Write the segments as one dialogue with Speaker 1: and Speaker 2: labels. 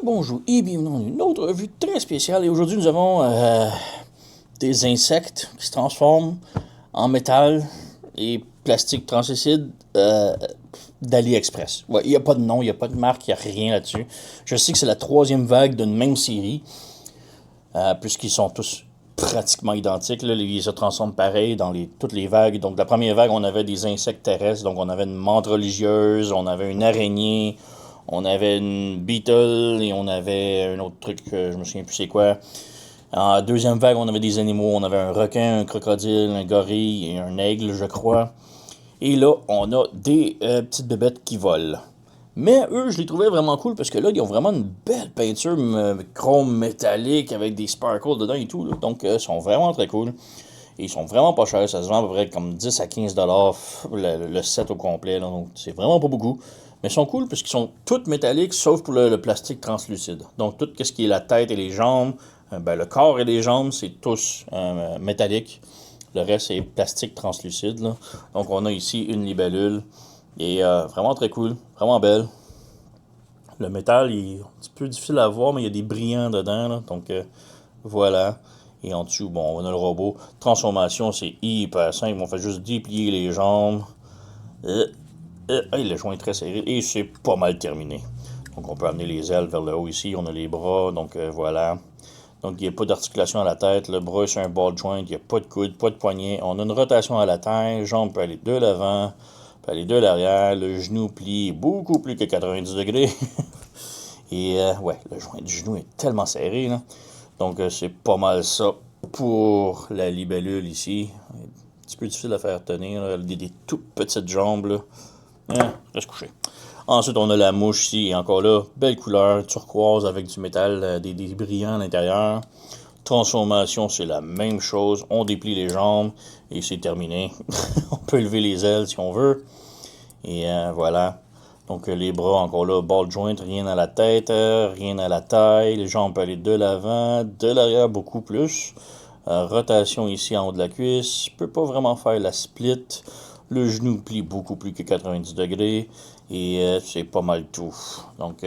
Speaker 1: Bonjour et bienvenue dans une autre revue très spéciale. Et aujourd'hui, nous avons des insectes qui se transforment en métal et plastique translucide d'AliExpress. Ouais, il n'y a pas de nom, il n'y a pas de marque, il n'y a rien là-dessus. Je sais que c'est la troisième vague d'une même série, puisqu'ils sont tous pratiquement identiques. Là. Ils se transforment pareil dans toutes les vagues. Donc, la première vague, on avait des insectes terrestres. Donc, on avait une menthe religieuse, on avait une araignée, on avait une beetle et on avait un autre truc, je me souviens plus c'est quoi. En deuxième vague, on avait des animaux. On avait un requin, un crocodile, un gorille et un aigle, je crois. Et là, on a des petites bébêtes qui volent. Mais eux, je les trouvais vraiment cool parce que là, ils ont vraiment une belle peinture chrome métallique avec des sparkles dedans et tout. Là. Donc, ils sont vraiment très cool. Et ils sont vraiment pas chers. Ça se vend à peu près comme 10 à 15 dollars le set au complet. Là. Donc, c'est vraiment pas beaucoup. Mais ils sont cool parce qu'ils sont tous métalliques sauf pour le plastique translucide. Donc, tout ce qui est la tête et les jambes, le corps et les jambes, c'est tous métalliques. Le reste, c'est plastique translucide. Là. Donc, on a ici une libellule. Et vraiment très cool. Vraiment belle. Le métal, il est un petit peu difficile à voir, mais il y a des brillants dedans. Là. Donc, voilà. Et en dessous, bon, on a le robot. Transformation, c'est hyper simple. On fait juste déplier les jambes. Le joint est très serré. Et c'est pas mal terminé. Donc, on peut amener les ailes vers le haut ici. On a les bras. Donc, voilà. Donc, il n'y a pas d'articulation à la tête. Le bras, c'est un ball joint. Il n'y a pas de coude, pas de poignet. On a une rotation à la tête. Les jambes peuvent aller de l'avant, peut aller de l'arrière. Le genou plie beaucoup plus que 90 degrés. Et ouais, le joint du genou est tellement serré. Là. Donc, c'est pas mal ça pour la libellule ici. Un petit peu difficile à faire tenir. Là. Des toutes petites jambes. Là. Reste couché. Ensuite, on a la mouche ici. Et encore là, belle couleur, turquoise avec du métal, des brillants à l'intérieur. Transformation, c'est la même chose. On déplie les jambes et c'est terminé. On peut lever les ailes si on veut. Et voilà. Donc les bras, encore là, ball joint, rien à la tête, rien à la taille. Les jambes peuvent aller de l'avant, de l'arrière beaucoup plus. Rotation ici en haut de la cuisse. Je peux pas vraiment faire la split. Le genou plie beaucoup plus que 90 degrés. Et c'est pas mal tout. Donc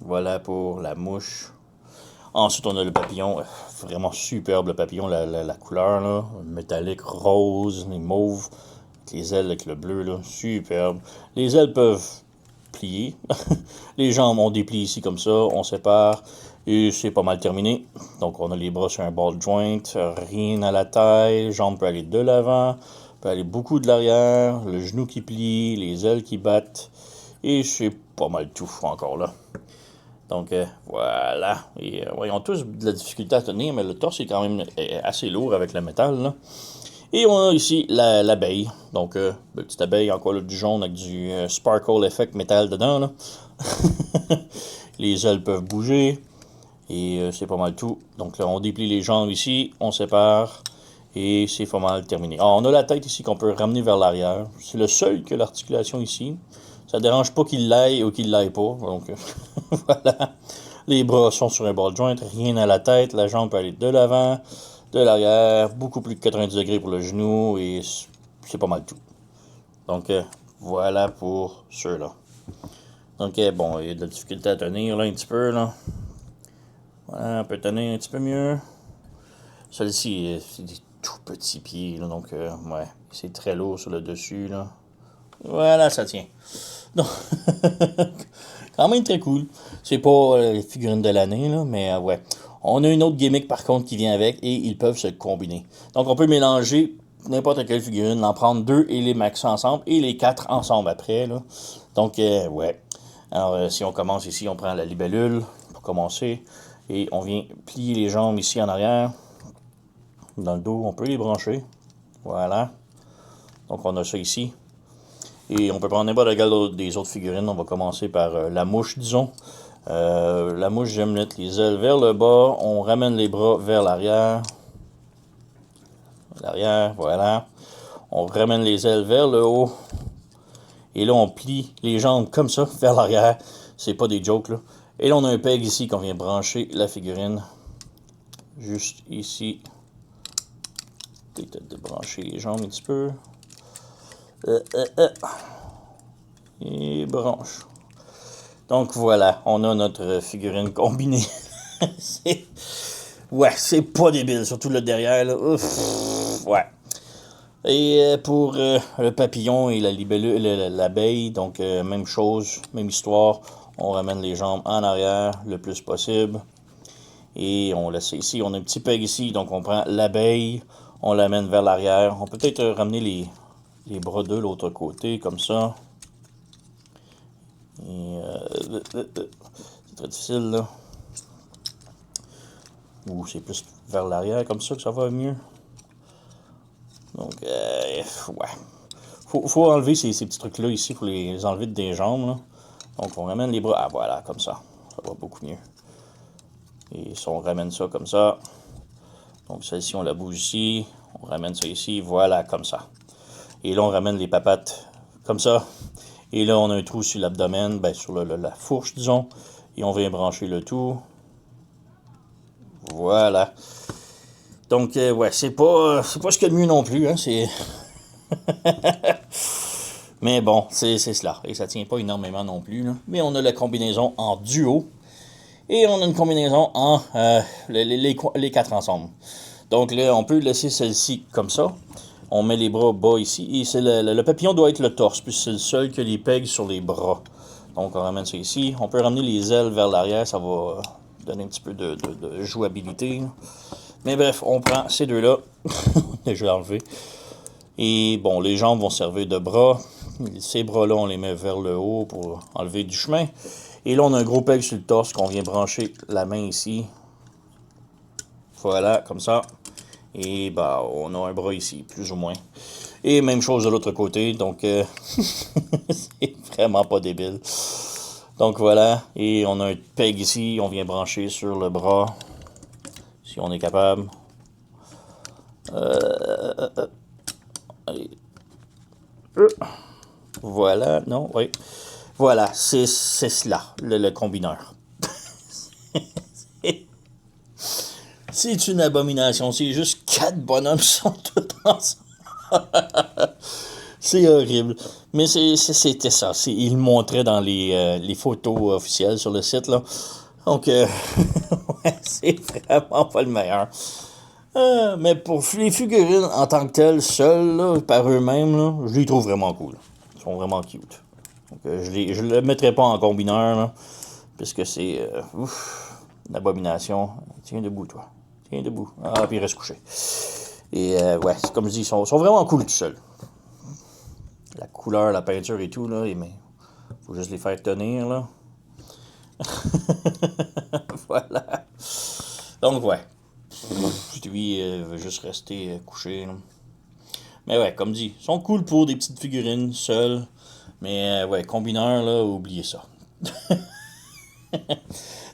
Speaker 1: voilà pour la mouche. Ensuite, on a le papillon. Vraiment superbe le papillon, la couleur, là. Métallique, rose, les mauves. Les ailes avec le bleu, là. Superbe. Les ailes peuvent plier. Les jambes, on déplie ici comme ça. On sépare. Et c'est pas mal terminé. Donc, on a les bras sur un ball joint. Rien à la taille. Les jambes peuvent aller de l'avant. Peut aller beaucoup de l'arrière. Le genou qui plie. Les ailes qui battent. Et c'est pas mal tout encore là. Donc, voilà. Et, ouais, ils ont tous de la difficulté à tenir, mais le torse est quand même assez lourd avec le métal. Là. Et on a ici l'abeille. Donc, la petite abeille, encore là, du jaune avec du sparkle effect métal dedans. Là. Les ailes peuvent bouger. Et c'est pas mal tout. Donc, là, on déplie les jambes ici. On sépare. Et c'est pas mal terminé. Alors, on a la tête ici qu'on peut ramener vers l'arrière. C'est le seul que l'articulation ici. Ça ne dérange pas qu'il l'aille ou qu'il l'aille pas. Donc, voilà. Les bras sont sur un ball joint, rien à la tête. La jambe peut aller de l'avant, de l'arrière, beaucoup plus de 90 degrés pour le genou et c'est pas mal tout. Donc, voilà pour ceux-là. Donc, bon, il y a de la difficulté à tenir là un petit peu. Là. Voilà, on peut tenir un petit peu mieux. Celui-ci, c'est des tout petits pieds. Là, donc, ouais, c'est très lourd sur le dessus. Là. Voilà, ça tient. Donc, quand même très cool. C'est pas les figurines de l'année, là, mais ouais. On a une autre gimmick par contre qui vient avec et ils peuvent se combiner. Donc on peut mélanger n'importe quelle figurine, en prendre deux et les maxer ensemble et les quatre ensemble après. Là. Donc ouais. Alors si on commence ici, on prend la libellule pour commencer et on vient plier les jambes ici en arrière. Dans le dos, on peut les brancher. Voilà. Donc on a ça ici. Et on peut prendre n'importe quelle des autres figurines. On va commencer par la mouche, disons. La mouche, j'aime mettre les ailes vers le bas. On ramène les bras vers l'arrière. L'arrière, voilà. On ramène les ailes vers le haut. Et là, on plie les jambes comme ça, vers l'arrière. C'est pas des jokes, là. Et là, on a un peg ici qu'on vient brancher la figurine. Juste ici. Peut-être de brancher les jambes un petit peu. Et branche. Donc voilà, on a notre figurine combinée. c'est... Ouais, c'est pas débile, surtout le derrière, là. Ouf, ouais. Et pour le papillon et la libellule, l'abeille, donc même chose, même histoire. On ramène les jambes en arrière le plus possible. Et on laisse ici, on a un petit peg ici, donc on prend l'abeille, on l'amène vers l'arrière. On peut peut-être ramener les bras de l'autre côté, comme ça. Et c'est très difficile, là. Ou c'est plus vers l'arrière, comme ça que ça va mieux. Donc, ouais. Faut enlever ces petits trucs-là ici, faut les enlever des jambes, là. Donc, on ramène les bras. Ah, voilà, comme ça. Ça va beaucoup mieux. Et si on ramène ça comme ça, donc celle-ci, on la bouge ici. On ramène ça ici, voilà, comme ça. Et là, on ramène les papates comme ça. Et là, on a un trou sur l'abdomen, ben, sur la fourche, disons. Et on vient brancher le tout. Voilà. Donc, ouais, c'est pas ce qu'il y a de mieux non plus, hein, c'est... Mais bon, c'est cela. Et ça tient pas énormément non plus, là. Mais on a la combinaison en duo. Et on a une combinaison en les quatre ensemble. Donc là, on peut laisser celle-ci comme ça. On met les bras bas ici. Et c'est le papillon doit être le torse, puis c'est le seul qui a les pegs sur les bras. Donc on ramène ça ici. On peut ramener les ailes vers l'arrière, ça va donner un petit peu de jouabilité. Mais bref, on prend ces deux-là. Déjà enlevé. Et bon, les jambes vont servir de bras. Ces bras-là, on les met vers le haut pour enlever du chemin. Et là, on a un gros peg sur le torse qu'on vient brancher la main ici. Voilà, comme ça. Et bah, on a un bras ici, plus ou moins. Et même chose de l'autre côté, donc c'est vraiment pas débile. Donc voilà, et on a un peg ici, on vient brancher sur le bras, si on est capable. Voilà, non, oui. Voilà, c'est cela, le combineur. C'est une abomination, c'est juste 4 bonhommes qui sont tous ensemble. C'est horrible. Mais c'était ça. Il le montrait dans les photos officielles sur le site, là. Donc, ouais, c'est vraiment pas le meilleur. Mais pour les figurines en tant que telles, seules, là, par eux-mêmes, là, je les trouve vraiment cool. Ils sont vraiment cute. Donc, je le mettrai pas en combineur, là, puisque c'est une abomination. Tiens debout, toi. Tiens debout. Ah, puis il reste couché. Et ouais, comme je dis, ils sont vraiment cool tout seuls. La couleur, la peinture et tout, là, mais faut juste les faire tenir, là. Voilà. Donc, ouais. Lui, veut juste rester couché, là. Mais ouais, comme dit, ils sont cool pour des petites figurines seules. Mais ouais, combineur, là, oubliez ça.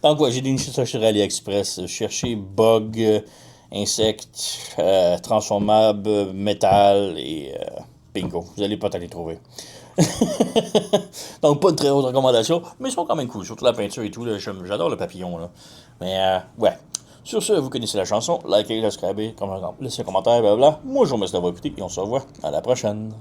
Speaker 1: Donc, ouais, j'ai déniché ça sur AliExpress. Cherchez bug, insectes, transformables, métal et bingo. Vous allez peut-être les trouver. Donc, pas de très haute recommandation, mais ils sont quand même cool. Surtout la peinture et tout. Là, j'adore le papillon. Là. Mais, ouais. Sur ce, vous connaissez la chanson. Likez, subscribez, laissez un commentaire, blablabla. Moi, je vous remercie d'avoir écouté et on se revoit à la prochaine.